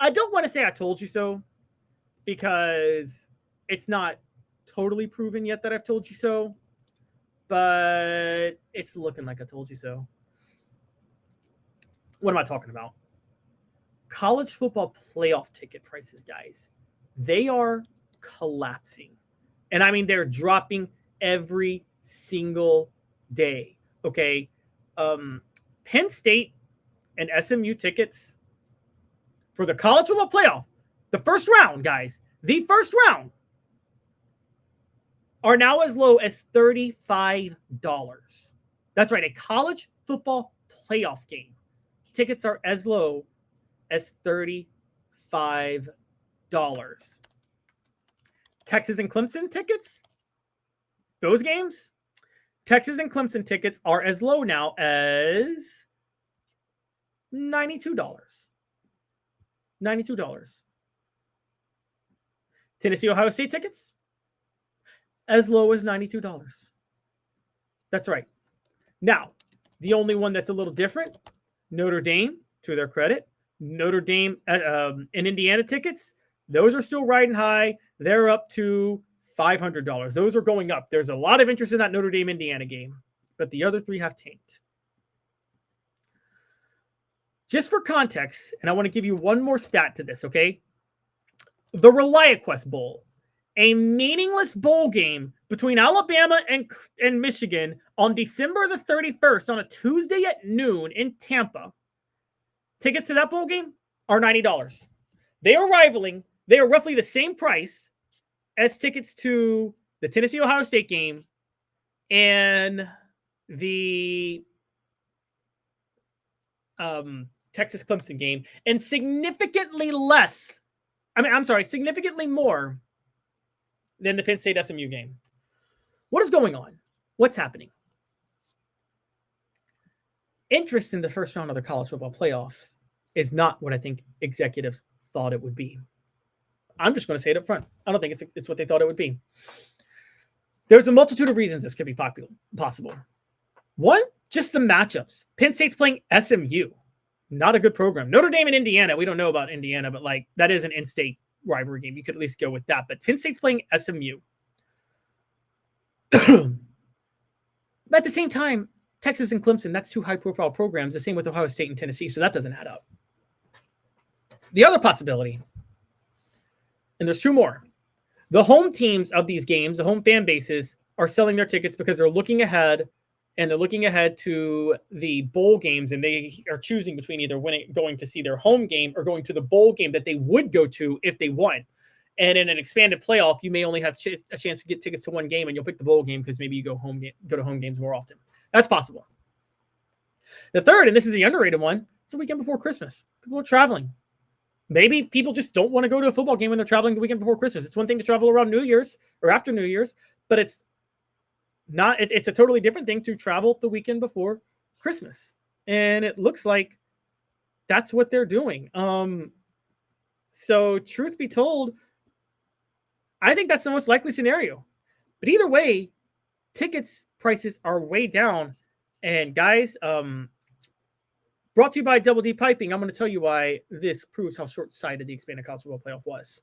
I don't want to say I told you so because it's not totally proven yet that I've told you so, but it's looking like I told you so. What am I talking about? College football playoff ticket prices, guys. They are collapsing. And I mean, they're dropping every single day. Okay. Penn State and SMU tickets for the college football playoff, the first round, guys, the first round, are now as low as $35. That's right. A college football playoff game. Tickets are as low as $35. Texas and Clemson tickets, those games, Texas and Clemson tickets are as low now as $92. $92. Tennessee, Ohio State tickets, as low as $92. That's right. Now, the only one that's a little different, Notre Dame, to their credit, Notre Dame and Indiana tickets, those are still riding high. They're up to $500. Those are going up. There's a lot of interest in that Notre Dame Indiana game, but the other three have tanked. Just for context, and I want to give you one more stat to this, okay? The ReliaQuest Bowl, a meaningless bowl game between Alabama and Michigan on December the 31st on a Tuesday at noon in Tampa. Tickets to that bowl game are $90. They are roughly the same price as tickets to the Tennessee-Ohio State game and the Texas-Clemson game, and significantly more than the Penn State-SMU game. What is going on? What's happening? Interest in the first round of the college football playoff is not what I think executives thought it would be. I'm just going to say it up front. I don't think it's what they thought it would be. There's a multitude of reasons this could be possible. One, just the matchups. Penn State's playing SMU. Not a good program. Notre Dame and Indiana, we don't know about Indiana, but like that is an in-state rivalry game. You could at least go with that. But Penn State's playing SMU. But at the same time, Texas and Clemson, that's two high-profile programs, the same with Ohio State and Tennessee, so that doesn't add up. The other possibility, and there's two more, the home teams of these games, the home fan bases, are selling their tickets because they're looking ahead, and they're looking ahead to the bowl games, and they are choosing between either going to see their home game or going to the bowl game that they would go to if they won. And in an expanded playoff, you may only have a chance to get tickets to one game, and you'll pick the bowl game because maybe you go to home games more often. That's possible. The third, and this is the underrated one, it's the weekend before Christmas. People are traveling. Maybe people just don't want to go to a football game when they're traveling the weekend before Christmas. It's one thing to travel around New Year's or after New Year's, but it's a totally different thing to travel the weekend before Christmas. And it looks like that's what they're doing. So truth be told, I think that's the most likely scenario. But either way, tickets prices are way down. And guys, brought to you by Double D Piping, I'm going to tell you why this proves how short-sighted the expanded college football playoff was.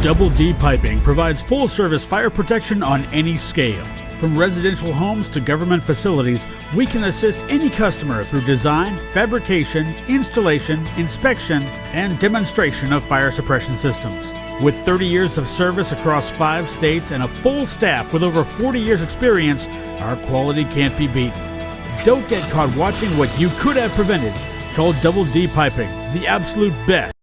Double D Piping provides full-service fire protection on any scale. From residential homes to government facilities, we can assist any customer through design, fabrication, installation, inspection, and demonstration of fire suppression systems. With 30 years of service across 5 states and a full staff with over 40 years experience, our quality can't be beaten. Don't get caught watching what you could have prevented. Call Double D Piping, the absolute best.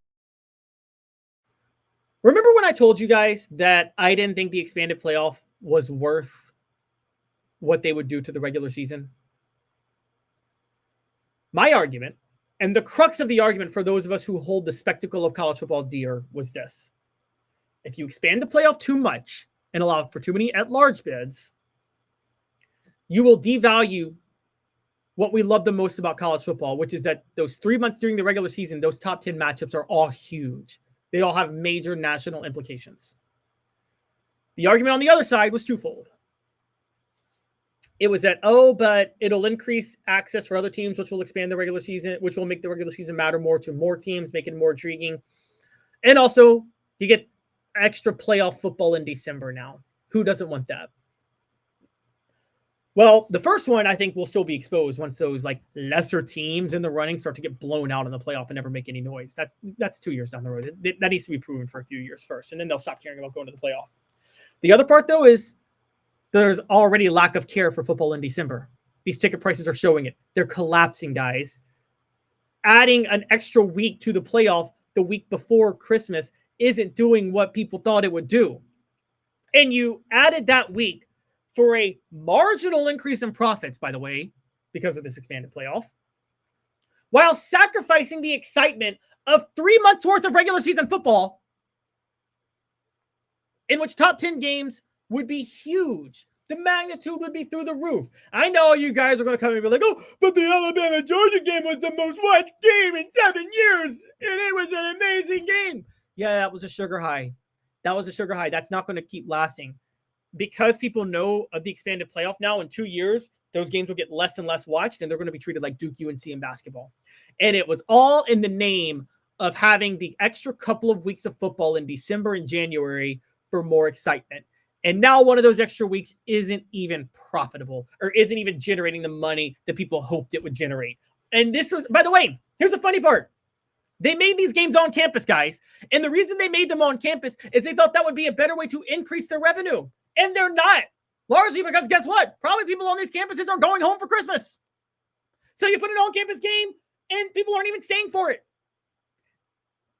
Remember when I told you guys that I didn't think the expanded playoff was worth what they would do to the regular season? My argument, and the crux of the argument for those of us who hold the spectacle of college football dear, was this. If you expand the playoff too much and allow for too many at-large bids, you will devalue what we love the most about college football, which is that those 3 months during the regular season, those top 10 matchups are all huge. They all have major national implications. The argument on the other side was twofold. it was that, but it'll increase access for other teams, which will expand the regular season, which will make the regular season matter more to more teams, make it more intriguing. And also, you get extra playoff football in December now. Who doesn't want that? Well, the first one I think will still be exposed once those like lesser teams in the running start to get blown out in the playoff and never make any noise. That's 2 years down the road. That needs to be proven for a few years first, and then they'll stop caring about going to the playoff. The other part, though, is there's already lack of care for football in December. These ticket prices are showing it. They're collapsing, guys. Adding an extra week to the playoff the week before Christmas isn't doing what people thought it would do. And you added that week for a marginal increase in profits, by the way, because of this expanded playoff, while sacrificing the excitement of 3 months worth of regular season football, in which top 10 games would be huge. The magnitude would be through the roof. I know you guys are going to come and be like, oh, but the Alabama-Georgia game was the most watched game in 7 years, and it was an amazing game. Yeah, that was a sugar high. That's not going to keep lasting. Because people know of the expanded playoff now, in 2 years, those games will get less and less watched, and they're going to be treated like Duke UNC in basketball. And it was all in the name of having the extra couple of weeks of football in December and January for more excitement. And now one of those extra weeks isn't even profitable or isn't even generating the money that people hoped it would generate. And this was, by the way, here's the funny part. They made these games on campus, guys. And the reason they made them on campus is they thought that would be a better way to increase their revenue. And they're not. Largely because guess what? Probably people on these campuses are going home for Christmas. So you put an on-campus game and people aren't even staying for it.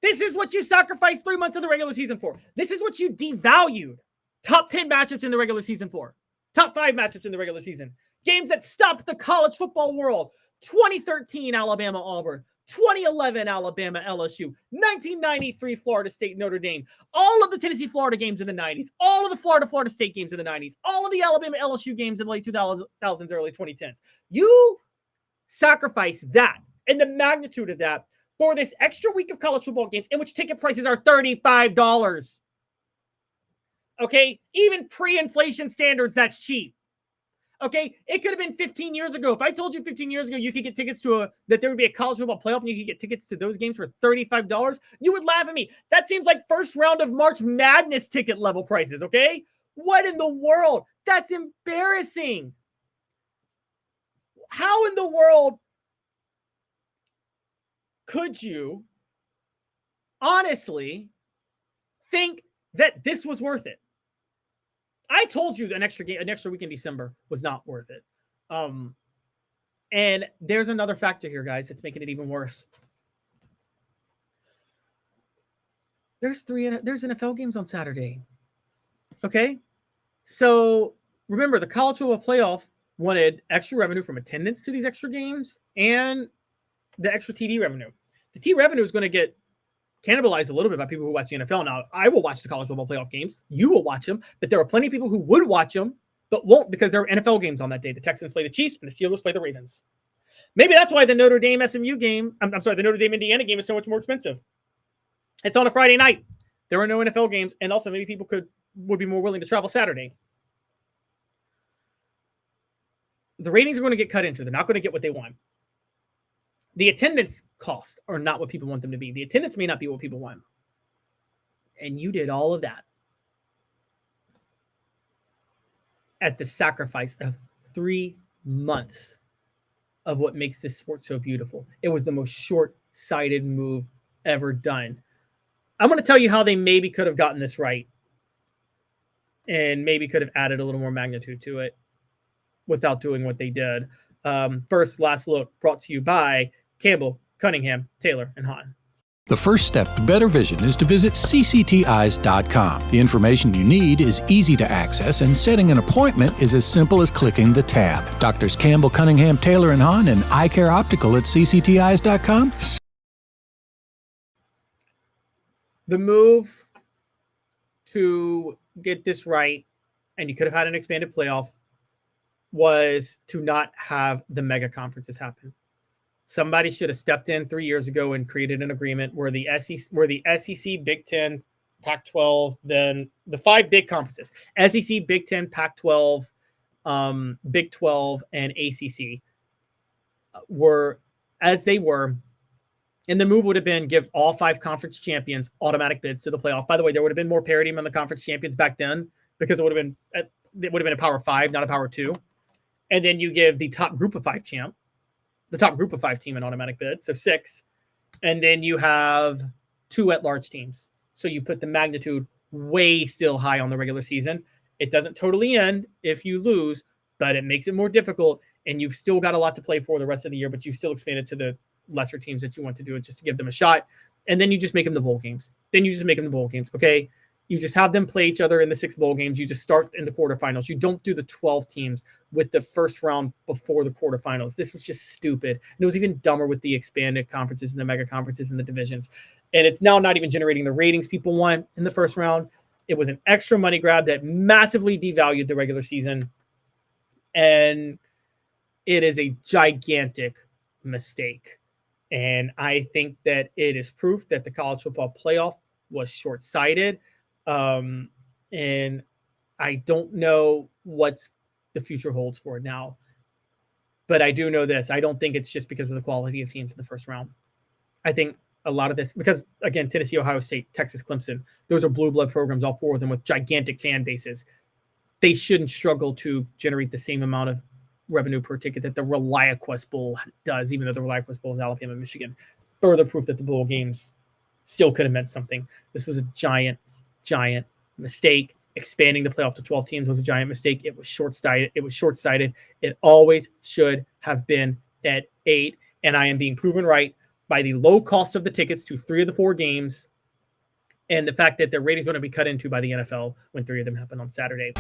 This is what you sacrificed 3 months of the regular season for. This is what you devalued top 10 matchups in the regular season for. Top 5 matchups in the regular season. Games that stopped the college football world. 2013 Alabama-Auburn. 2011 Alabama LSU, 1993 Florida State Notre Dame, all of the Tennessee Florida games in the 90s, all of the Florida State games in the 90s, all of the Alabama LSU games in the late 2000s, early 2010s. You sacrifice that and the magnitude of that for this extra week of college football games in which ticket prices are $35. Okay, even pre-inflation standards, that's cheap. Okay, it could have been 15 years ago. If I told you 15 years ago you could get tickets to that there would be a college football playoff and you could get tickets to those games for $35, you would laugh at me. That seems like first round of March Madness ticket level prices, okay? What in the world? That's embarrassing. How in the world could you honestly think that this was worth it? I told you an extra week in December was not worth it. And there's another factor here, guys, that's making it even worse. There's NFL games on Saturday. Okay? So remember, the college football playoff wanted extra revenue from attendance to these extra games and the extra TV revenue. The TV revenue is going to get cannibalized a little bit by people who watch the NFL. Now, I will watch the college football playoff games. You will watch them, but there are plenty of people who would watch them, but won't because there are NFL games on that day. The Texans play the Chiefs and the Steelers play the Ravens. Maybe that's why the Notre Dame SMU game, the Notre Dame Indiana game is so much more expensive. It's on a Friday night. There are no NFL games, and also maybe people would be more willing to travel Saturday. The ratings are going to get cut into. They're not going to get what they want. The attendance costs are not what people want them to be. The attendance may not be what people want. And you did all of that at the sacrifice of 3 months of what makes this sport so beautiful. It was the most short-sighted move ever done. I'm going to tell you how they maybe could have gotten this right and maybe could have added a little more magnitude to it without doing what they did. First, last look brought to you by Campbell, Cunningham, Taylor, and Hahn. The first step to better vision is to visit ccteyes.com. The information you need is easy to access, and setting an appointment is as simple as clicking the tab. Doctors Campbell, Cunningham, Taylor, and Hahn, and Eye Care Optical at ccteyes.com. The move to get this right, and you could have had an expanded playoff, was to not have the mega conferences happen. Somebody should have stepped in 3 years ago and created an agreement where the SEC, Big Ten, Pac-12, then the 5 big conferences, SEC, Big Ten, Pac-12, Big 12 and ACC were as they were. And the move would have been give all 5 conference champions automatic bids to the playoff. By the way, there would have been more parity among the conference champions back then because it would have been a power 5, not a power 2. And then you give the top group of 5 champ, the top group of 5 team an automatic bid, so 6. And then you have 2 at-large teams. So you put the magnitude way still high on the regular season. It doesn't totally end if you lose, but it makes it more difficult. And you've still got a lot to play for the rest of the year, but you've still expanded to the lesser teams that you want to do it just to give them a shot. And then you just make them the bowl games. Okay. You just have them play each other in the 6 bowl games. You just start in the quarterfinals. You don't do the 12 teams with the first round before the quarterfinals. This was just stupid. And it was even dumber with the expanded conferences and the mega conferences and the divisions. And it's now not even generating the ratings people want in the first round. It was an extra money grab that massively devalued the regular season. And it is a gigantic mistake. And I think that it is proof that the college football playoff was short-sighted. And I don't know what the future holds for it now. But I do know this. I don't think it's just because of the quality of teams in the first round. I think a lot of this, because, again, Tennessee, Ohio State, Texas, Clemson, those are blue blood programs, all 4 of them with gigantic fan bases. They shouldn't struggle to generate the same amount of revenue per ticket that the ReliaQuest Bowl does, even though the ReliaQuest Bowl is Alabama, Michigan. Further proof that the bowl games still could have meant something. This was a giant mistake. Expanding the playoff to 12 teams was a giant mistake. It was short-sighted. It always should have been at 8. And I am being proven right by the low cost of the tickets to 3 of the 4 games and the fact that their ratings are going to be cut into by the NFL when 3 of them happen on Saturday.